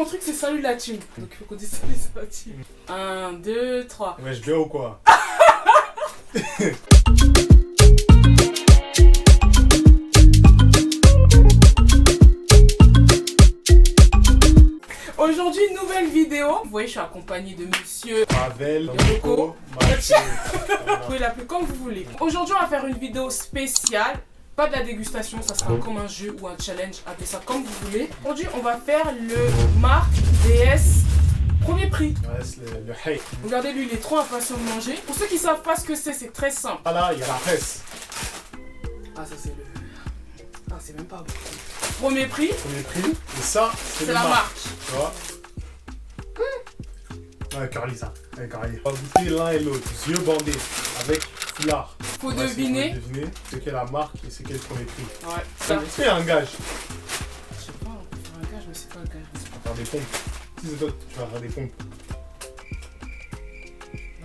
mon truc c'est salut la team. Donc il faut qu'on dise salut la team. 1, 2, 3. Ouais, je viens ou quoi? Aujourd'hui, nouvelle vidéo. Vous voyez, je suis accompagnée de monsieur Pavel, Rocco, Mathieu. Vous pouvez l'appeler comme vous voulez. Aujourd'hui, on va faire une vidéo spéciale. Pas de la dégustation, ça sera comme un jeu ou un challenge, appelez ça comme vous voulez. Aujourd'hui, on va faire le Marc DS premier prix. Ouais, c'est le hey. Regardez, lui, il est trop impatient de manger. Pour ceux qui savent pas ce que c'est très simple. Ah là, il y a la presse. Ah, ça c'est le... Ah, c'est même pas bon. Premier prix, Premier prix. Et ça, c'est la marque. Tu vois? Ouais, Carly, ça. Ouais, Carly. On va goûter l'un et l'autre. Yeux bandés. Avec foulard. Faut deviner. Faut deviner c'est quelle la marque et c'est quel premier prix. Ouais, Ça ça. fait un gage. Je sais pas, on peut faire un gage, mais c'est pas un gage. On va faire des pompes. Si c'est toi, tu vas faire des pompes.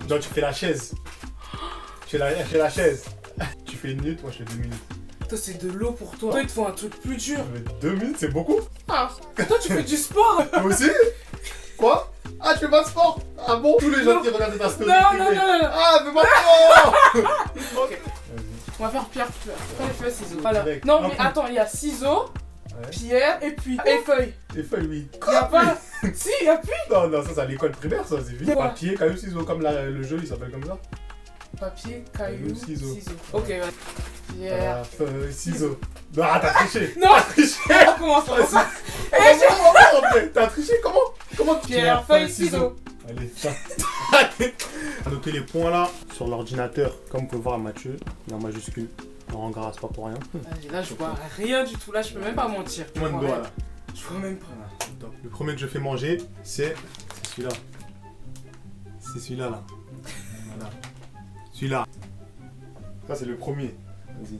Genre, tu fais la chaise. Tu fais la chaise. Tu fais 1 minute, moi je fais 2 minutes. Toi, c'est de l'eau pour toi. Toi, il te faut un truc plus dur. Mais 2 minutes, c'est beaucoup. Ah, toi, tu fais du sport. Toi aussi? Quoi? Ah, tu fais pas de sport? Ah bon? Tous les gens Non. qui regardent ta story. Non, privée. non. Ah, fais pas de sport. Ok. On va faire pierre, feuille, ciseaux. Voilà. Direct. Non, Non, mais plus. attends, il y a ciseaux, Ouais. pierre et puis et feuille. Et feuille, oui. Il y a pas. Si, il y a puis. Non, non, ça c'est à l'école primaire, ça, c'est vite. Quoi? Papier, caillou, ciseaux, comme le jeu, il s'appelle comme ça. Papier, caillou, Ciseaux. Ok, ouais. Pierre. Feuille, ciseaux. Non, ah, t'as triché. Non. T'as triché. On commence par ça. T'as triché, comment? Pierre, feuille, ciseaux. Allez, tiens. On va noter les points là sur l'ordinateur. Comme vous pouvez voir, Mathieu, il est en majuscule. On embarrasse pas pour rien. Là, je vois rien du tout. Là, je peux même pas mentir. Moins de doigts là. Je vois même pas. Voilà, top. Le premier que je fais manger, c'est celui-là. C'est celui-là là. Voilà. Celui-là. Ça c'est le premier. Vas-y.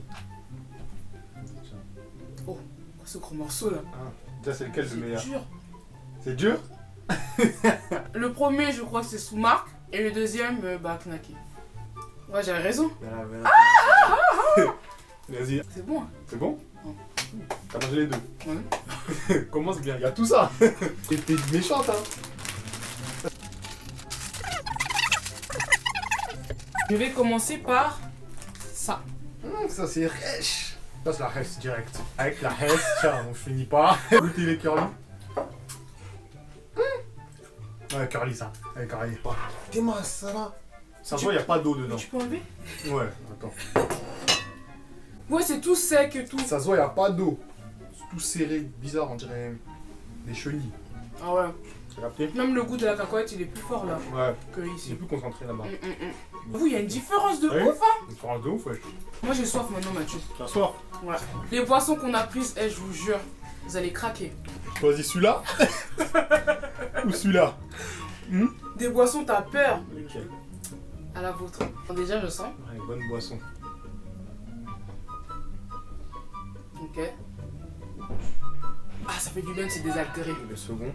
Oh, ce gros morceau là. Ah, déjà c'est lequel le C'est meilleur? dur. C'est dur? Le premier, je crois que c'est sous marque. Et le deuxième, bah, knacké. Ouais, j'avais raison. Vas-y. C'est bon. Hein. C'est bon? Ouais. T'as mangé les deux? Ouais. Commence bien, il y a tout ça. T'es méchante hein. Je vais commencer par ça. Ça c'est rêche. Ça c'est la rêche direct. Avec la rêche, tiens, on finit pas. Goûtez les curly. Ouais, curly ça. Ouais, curly. Dis-moi ça là. Ça se voit, il n'y a pas d'eau dedans. Tu peux enlever? Ouais, attends. Ouais, c'est tout sec et tout. Ça se voit, il n'y a pas d'eau. C'est tout serré, bizarre, on dirait des chenilles. Ah ouais. T'as capté? Même le goût de la cacahuète, il est plus fort là Ouais, que c'est ici. plus concentré là-bas. Vous, il y a une différence de Ouais. ouf, hein. Une différence de ouf, wesh. Moi, j'ai soif maintenant, Mathieu. Tu as soif? Ouais. Les boissons qu'on a prises, je vous jure, vous allez craquer. Choisis celui-là ou celui-là? Des boissons, t'as peur. Ok. À la vôtre. Déjà, je sens. Ouais, bonne boisson. Ok. Ah, ça fait du bien de se désaltérer. Et le second.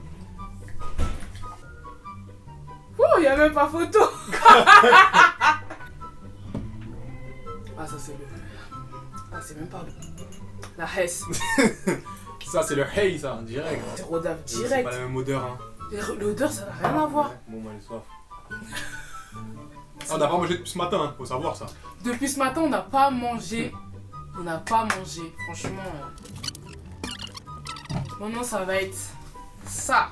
Oh, il y a même pas photo. Ah, ça c'est le... Ah, c'est même pas bon. La Hess. Ça, c'est le hey, ça, direct. C'est Rodave C'est direct. pas la même odeur, hein. L'odeur, ça n'a rien à voir. Bon, moi, j'ai soif. Ah, on n'a pas mangé depuis ce matin, hein. Faut savoir ça. Depuis ce matin, on n'a pas mangé. On n'a pas mangé. Franchement. Maintenant, ça va être ça.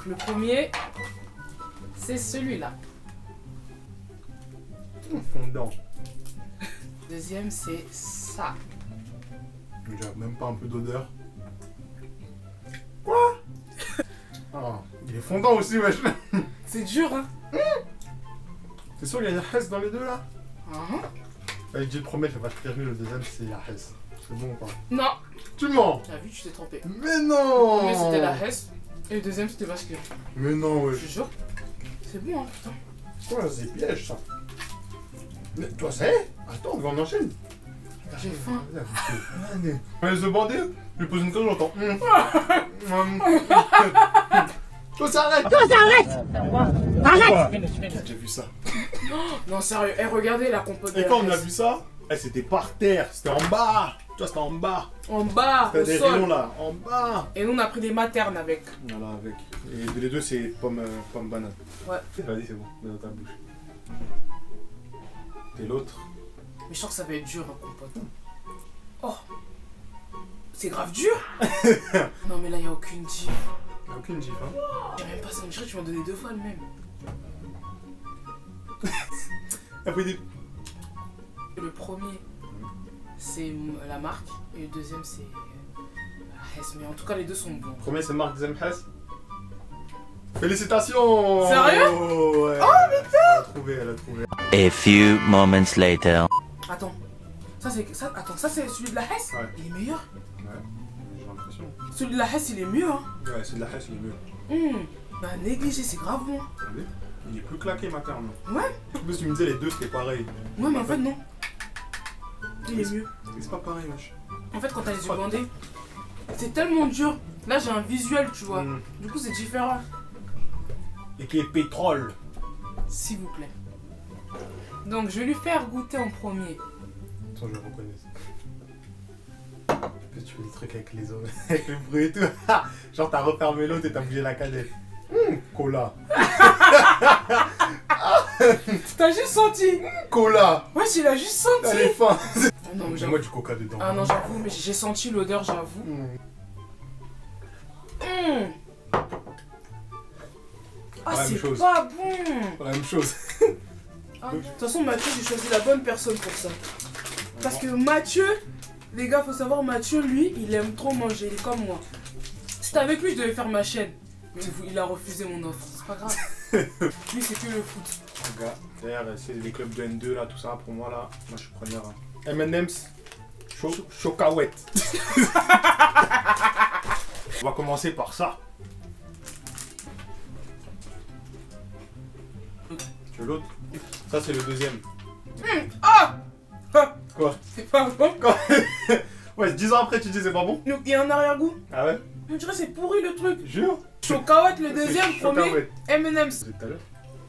Le premier, c'est celui-là. Fondant. Deuxième, c'est ça. J'ai même pas un peu d'odeur. Quoi? Ah, il est fondant aussi, wesh. C'est dur, hein. T'es sûr qu'il y a une hesse dans les deux là? Hein. Allez, je te promets, je vais pas te prévenir, le deuxième c'est la hesse. C'est bon ou pas? Non. Tu mens! Tu as vu, tu t'es trompé. Mais non! Le premier, c'était la Hess. Et le deuxième, c'était vache. Mais non, Je wesh. te jure. C'est bon, hein, putain. Quoi, c'est piège ça? Mais toi, c'est? Attends, on enchaîne. J'ai faim. Mais ce bandit, je lui pose une question, j'entends. Toi, ça arrête! Toi, arrête! Arrête! T'as déjà vu ça? Non, sérieux. Eh, regardez la compote de Et la quand on a Hess. vu ça, c'était par terre, c'était en bas. Toi, c'était en bas. En bas, T'as au des sol. rayons là, en bas. Et nous, on a pris des maternes avec. Voilà, avec. Et les deux, c'est pomme banane. Ouais. Vas-y, c'est bon, mets dans ta bouche. Et l'autre. Mais je sens que ça va être dur, hein, compote. Oh. C'est grave dur. Non, mais là, il n'y a aucune diff. Y'a aucune diff, hein. J'ai même pas ça. Je dirais que tu m'as donné 2 fois le même. Après, des. Le premier, c'est la marque. Et le deuxième, c'est la Hess. Mais en tout cas, les deux sont bons. Premier, c'est Marc Zemhès. Félicitations! Sérieux? Ouais. Oh, putain! Elle a trouvé. A few moments later. Attends. Ça, c'est celui de la Hess? Ouais. Il est meilleur? Ouais, j'ai l'impression. Celui de la Hess, il est mieux, hein? Ouais, c'est de la Hesse, il est mieux. Bah, négligé, c'est grave bon. T'as vu? Il est plus claqué, materne. Ouais. En plus, tu me disais les deux, c'était pareil. Ouais, mais en fait, non. Il est mieux. Mais c'est pas pareil, wesh. En fait, quand t'as les yeux bandés, c'est tellement dur. Là, j'ai un visuel, tu vois. Du coup, c'est différent. Et qui est pétrole. S'il vous plaît. Donc, je vais lui faire goûter en premier. Attends, je le reconnais. En plus, tu fais des trucs avec les hommes, avec le bruit et tout. Genre, t'as refermé l'autre et t'as bougé la canette. Cola. T'as juste senti. Cola. Ouais, il a juste senti. Elle est fin. Ah non, mais Mets-moi j'avoue. du coca dedans. Ah non, j'avoue, mais j'ai senti l'odeur, j'avoue. Ah, La même c'est chose. pas bon. La même chose. Ah, de toute façon, Mathieu, j'ai choisi la bonne personne pour ça. Parce que Mathieu, les gars, faut savoir, Mathieu, lui, il aime trop manger, il est comme moi. C'était avec lui, je devais faire ma chaîne. Mais il a refusé mon offre, c'est pas grave. Lui, c'est que le foot. Regarde, d'ailleurs, c'est les clubs de N2 là, tout ça, pour moi là. Moi, je suis preneur. M&M's. Chocahuète. On va commencer par ça. Tu veux l'autre? Ça, c'est le deuxième. Ah Quoi? C'est pas bon. Ouais, 10 ans après, tu dis c'est pas bon? Donc, il y a un arrière-goût. Ah ouais? On dirait que c'est pourri le truc. Jure? Chocahuète, le deuxième, C'est premier. Chocahuète. M&M's. C'est tout à l'heure.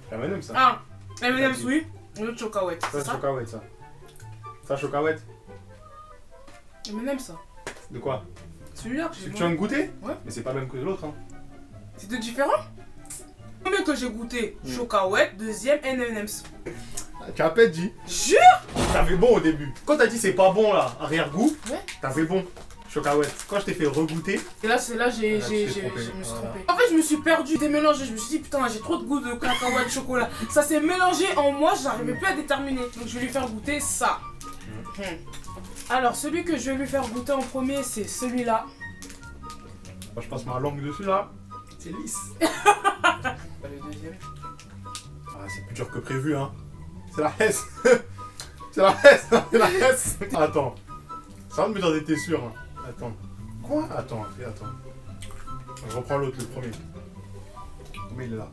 C'est M&M's ça. Ah, M&M's, oui. L'autre chocahuète, Ça, c'est c'est ça? Chocahuète ça. Ça, Chocahuète. M&M's, ça. De quoi? Celui-là que Tu j'ai viens de goûter? Ouais. Mais c'est pas le même que l'autre, hein. C'est deux différents? Combien que j'ai goûté? Chocahuète, deuxième, M&M's. Tu as à peine dit. Jure? T'avais bon au début. Quand t'as dit c'est pas bon là, arrière-goût, Ouais. t'avais bon. Chocahuète. Quand je t'ai fait regoûter, Et là, c'est là, tu t'es trompé. je me suis Voilà. trompé. En fait, je me suis perdu, démélangé. Je me suis dit, putain, j'ai trop de goût de cacahuète chocolat. Ça s'est mélangé en moi, j'arrivais plus à déterminer. Donc, je vais lui faire goûter ça. Alors, celui que je vais lui faire goûter en premier, c'est celui-là. quand je passe ma langue dessus là, c'est lisse. Le deuxième. Ah, c'est plus dur que prévu, hein. C'est la Hesse. C'est la Hesse. C'est la Hesse. Attends. Ça va me dire t'es sûr. Hein. Attends. Quoi? Attends, attends. Je reprends l'autre, le premier. Mais il est là.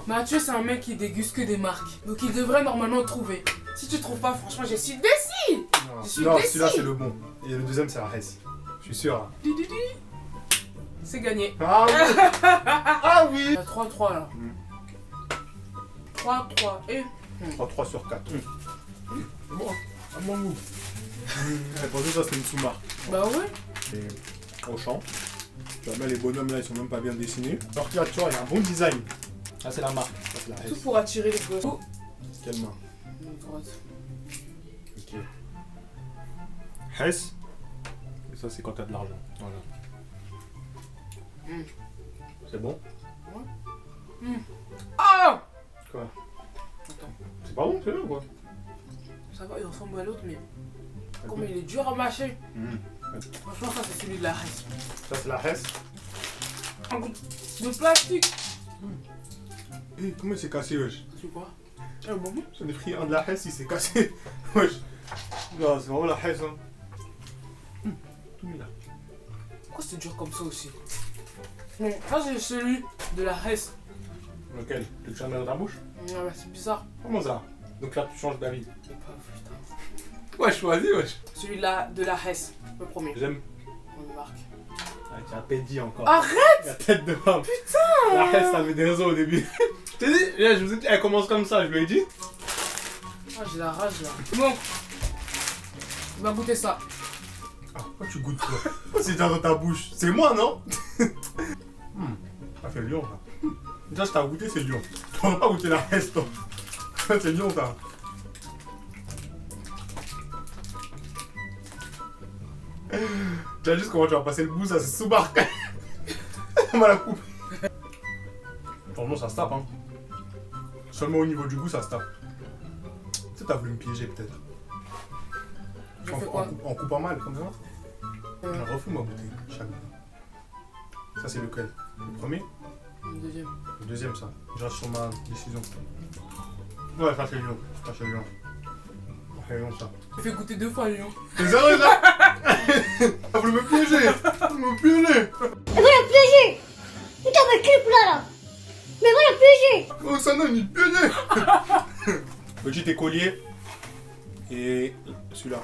Mathieu, c'est un mec qui déguste que des marques. Donc, il devrait normalement trouver. Si tu trouves pas, franchement, je suis déçue. Je suis Non, déçue. celui-là c'est le bon. Et le deuxième c'est la Hesse. Je suis sûr. Hein. Di, di, di. C'est gagné. Ah oui. Ah oui. Il y a 3-3 là. 3-3 et... 3 sur 4. Bon, à mon goût. Pour ça, c'est une sous-marque. Bah ouais. Et au champ. Tu vois, les bonhommes là, ils sont même pas bien dessinés. Alors que là, tu vois, il y a un bon design. Ça, c'est la marque. Ça, c'est la Tout Hesse. pour attirer les gosses. Oh. Quelle main? Droite. Ok. Hesse. Et ça, c'est quand t'as de l'argent. Voilà. C'est bon? Ah. Quoi? Attends. C'est pas bon, c'est là ou quoi? Ça va, il ressemble à l'autre, mais... Comme il est dur à mâcher. Franchement, ça, c'est celui de la Hesse. Ça, c'est la Hesse. Un goût de plastique. Eh, comment il s'est cassé, wesh? C'est quoi? Ah bon? J'en ai pris un de la Hesse, il s'est cassé. Wesh. Non, c'est vraiment la Hesse, hein. Tout mis là. Pourquoi c'est dur comme ça aussi? Non, ça, c'est celui de la Hesse. Lequel? Tu le changes dans ta bouche? Ah ouais, c'est bizarre. Comment ça? Donc là, tu changes d'avis. C'est pas putain. Wesh, vas-y, wesh. Celui de la Hesse, le premier. J'aime. On le marque. Ah, tu as peine dit encore. Arrête! La tête de femme. Putain! La Hesse, t'avais des réseaux au début. Je t'ai dit, là, je vous ai dit, elle commence comme ça, je lui ai dit. Ah, j'ai la rage là. Bon. On va goûter ça. Ah, pourquoi tu goûtes quoi? Pourquoi c'est déjà dans ta bouche? C'est moi, non? Ça fait lion, ça. Déjà, je t'ai goûté, c'est lion. Tu n'auras pas goûté la reste, toi. C'est lion, ça. Tu vois juste comment tu vas passer le goût, ça, c'est sous-barque. On va la couper. Franchement, ça se tape, hein. Seulement au niveau du goût, ça se tape. Tu sais, t'as voulu me piéger, peut-être. Je fais quoi? En coupant mal, comme ça. Refais-moi goûter, chaque. Ça, c'est lequel? Le premier? Le deuxième. Le deuxième, ça. Je reste sur ma décision. Ouais, ça, c'est lion. Ça, c'est lion. Ça, c'est lion, ça. Tu fais goûter 2 fois, Lyon. T'es sérieux, là? T'as voulu me piéger! Me piéger! Voilà, piégé. Putain, mais clip là. Mais voilà, piégé. Oh, ça n'a ni piégé! Petit écolier. Et celui-là.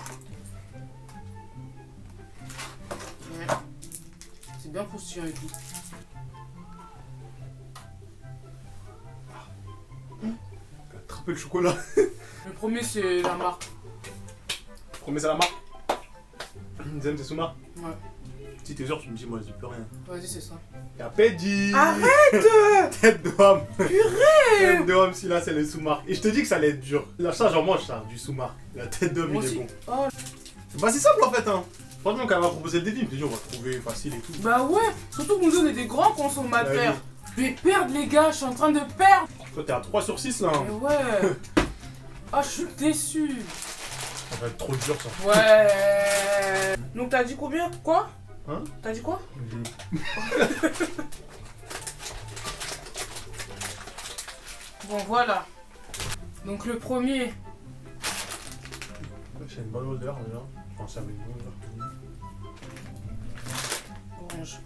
Ouais. C'est bien croustillant et tout. Attraper le chocolat. Le premier, c'est la marque. Premier, c'est la marque. Deuxième, c'est Souma. Ouais. Si t'es sûr, tu me dis, moi, je dis plus rien. Vas-y, c'est ça. Y'a Peddy! Arrête! Tête de homme! Purée! Tête de homme, celui-là, c'est le sous-marque. Et je te dis que ça allait être dur. Là, ça, j'en mange, ça, du sous-marque. La tête d'homme, Moi il est aussi. bon. Oh. Bah, c'est simple en fait, hein. Franchement, quand elle m'a proposé le défi, je me suis dit, on va trouver facile et tout. Bah ouais, surtout que nous on est des grands consommateurs. Ouais. Je vais perdre les gars, je suis en train de perdre. Toi, t'es à 3 sur 6 là. Mais ouais. Ah, je suis déçu. Ça va être trop dur, ça. Ouais. Donc t'as dit combien? Quoi? Hein? T'as dit quoi? Bon voilà. Donc le premier. J'ai une bonne odeur déjà. Je pense à une bonne odeur. Orange.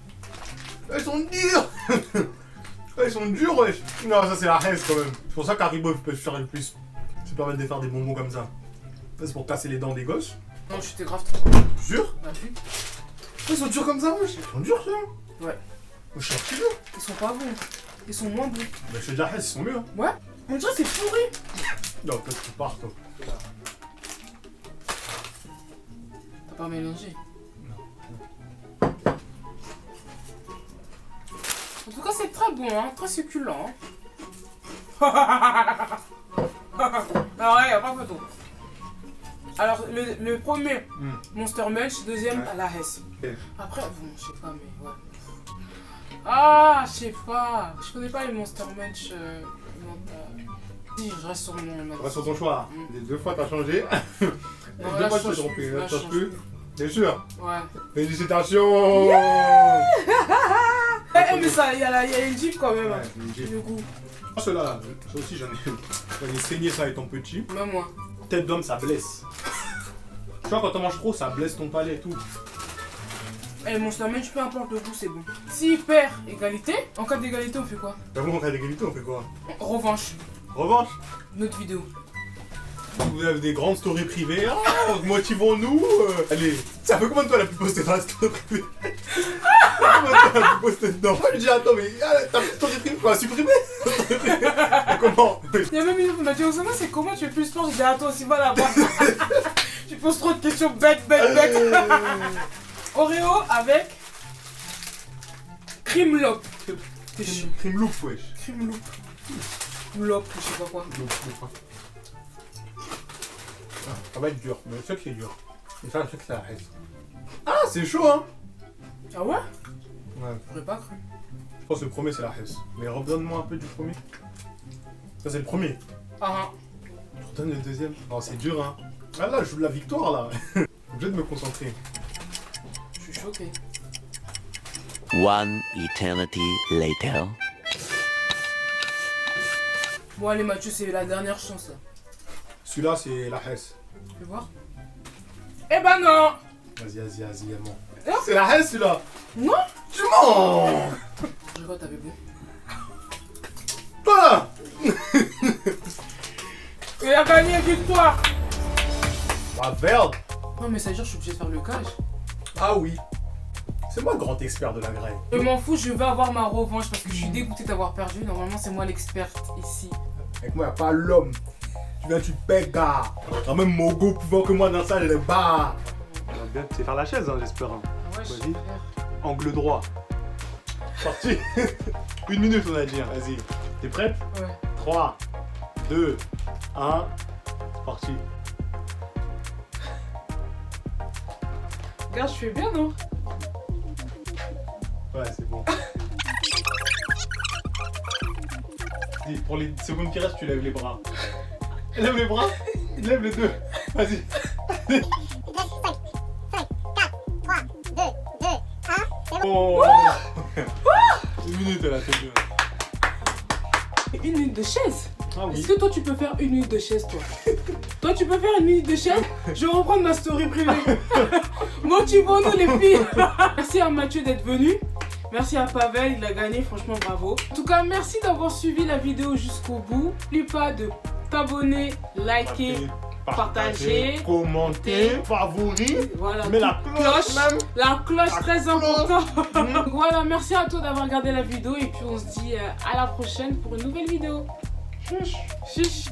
Ils sont durs. Ils sont durs, wesh. Non, ça c'est la haine quand même. C'est pour ça qu'Haribo peut faire le plus. Ça permet de faire des bonbons comme ça. Ça c'est pour casser les dents des gosses. Non, j'étais grave. Jure? T'as vu? Ils sont durs comme ça, wesh. Ils sont durs, ça. Ouais. Je suis archi dur. Ils sont pas bons. Ils sont moins bons. Bah, je te dis la haine, ils sont mieux. Hein. Ouais. On dirait que c'est pourri. Non, peut-être que tu pars, toi. T'as pas mélangé. En tout cas, c'est très bon, hein, très succulent. Hein. Alors, ouais, y'a pas photo. Alors, le premier, Monster Munch, deuxième, Ouais. la Hess. Ok. Après, bon, je sais pas, mais ouais. Ah, je sais pas. Je connais pas les Monster Munch. Non, si, je reste sur mon. On va sur ton choix. Les 2 fois, t'as changé. Non, Les là, 2 fois, je tu t'es change trompé. plus, Là, là, tu je changes change plus. T'es sûr? Ouais. Félicitations! Eh, mais ça, il y a une jeep quand même. Ouais, Hein. c'est une jeep. Du coup, Ah, ceux-là, là, ça aussi j'en ai saigné ça étant petit. même moi. Tête d'homme, ça blesse. Tu vois, quand on mange trop, ça blesse ton palais et tout. Eh, Monster Munch, peu importe le goût, c'est bon. S'il perd égalité, en cas d'égalité, on fait quoi? D'abord, en cas d'égalité, on fait quoi? Revanche, Revanche, notre vidéo. vous avez des grandes stories privées. Oh, motivons-nous. Allez, ça fait combien de temps elle a pu poster dans la story privée? Combien de temps elle a pu poster dedans? Moi, je dis, attends, mais t'as fait story privée quoi? Supprimer? Comment? Il y a même une qui m'a dit, Osama, c'est comment tu fais plus sport? J'ai dit, attends, aussi va là-bas. Tu poses trop de questions bêtes. Oreo avec Cream Loop. T'es chiant. Crime loop, wesh. Cream Loop. Loop, je sais pas quoi. Ah, ça va être dur, mais je sais que c'est dur. Et ça, je sais que ça reste. Ah, c'est chaud, hein? Ah ouais? Ouais. J'aurais pas cru. Je pense que le premier, c'est la Hesse. Mais redonne-moi un peu du premier. Ça, c'est le premier. Ah, Redonne le deuxième. Non, c'est dur, hein. Ah là, je joue de la victoire, là. Je suis obligé de me concentrer. je suis choqué. One eternity later. Bon, allez, Mathieu, c'est la dernière chance là. Celui-là, c'est la Hesse. Tu veux voir? Eh ben non! Vas-y, aimant. Non. C'est la Hesse, celui-là. Non? Tu mens. Je vois, t'avais bu. Toi, là. Il a gagné, victoire! Ah, merde. Non, mais ça veut dire que je suis obligé de faire le cage. Ah oui. C'est moi le grand expert de la graine. Je m'en fous, je vais avoir ma revanche parce que je suis dégoûté d'avoir perdu. Normalement, c'est moi l'experte ici. Avec moi, y'a pas l'homme. Tu viens, tu pègas. Quand même, Mogo plus fort que moi dans ça, je les bats. bien, tu sais faire la chaise, hein, j'espère. Hein. Ouais, je Vas-y. sais faire. Angle droit. Parti. 1 minute, on a dit. Hein. Vas-y. T'es prête? Ouais. 3, 2, 1. C'est parti. Regarde, je fais bien, non? Ouais, c'est bon. Vas-y, pour les secondes qui restent, tu lèves les bras. Lève les bras. Lève les deux. Vas-y. 5, 4, 3, 2, 1. Oh. 1 minute, là, c'est bien. Une minute de chaise? Ah oui. Est-ce que toi tu peux faire 1 minute de chaise, toi? Toi tu peux faire 1 minute de chaise? Je vais reprendre ma story privée. Motivons-nous les filles. Merci à Mathieu d'être venu. Merci à Pavel, il a gagné, franchement bravo. En tout cas, merci d'avoir suivi la vidéo jusqu'au bout. N'oublie pas de t'abonner, liker, partager, commenter, favori. voilà, Mais la cloche même. La cloche très importante. Mmh. Voilà, merci à toi d'avoir regardé la vidéo et puis on se dit à la prochaine pour une nouvelle vidéo. Chiche.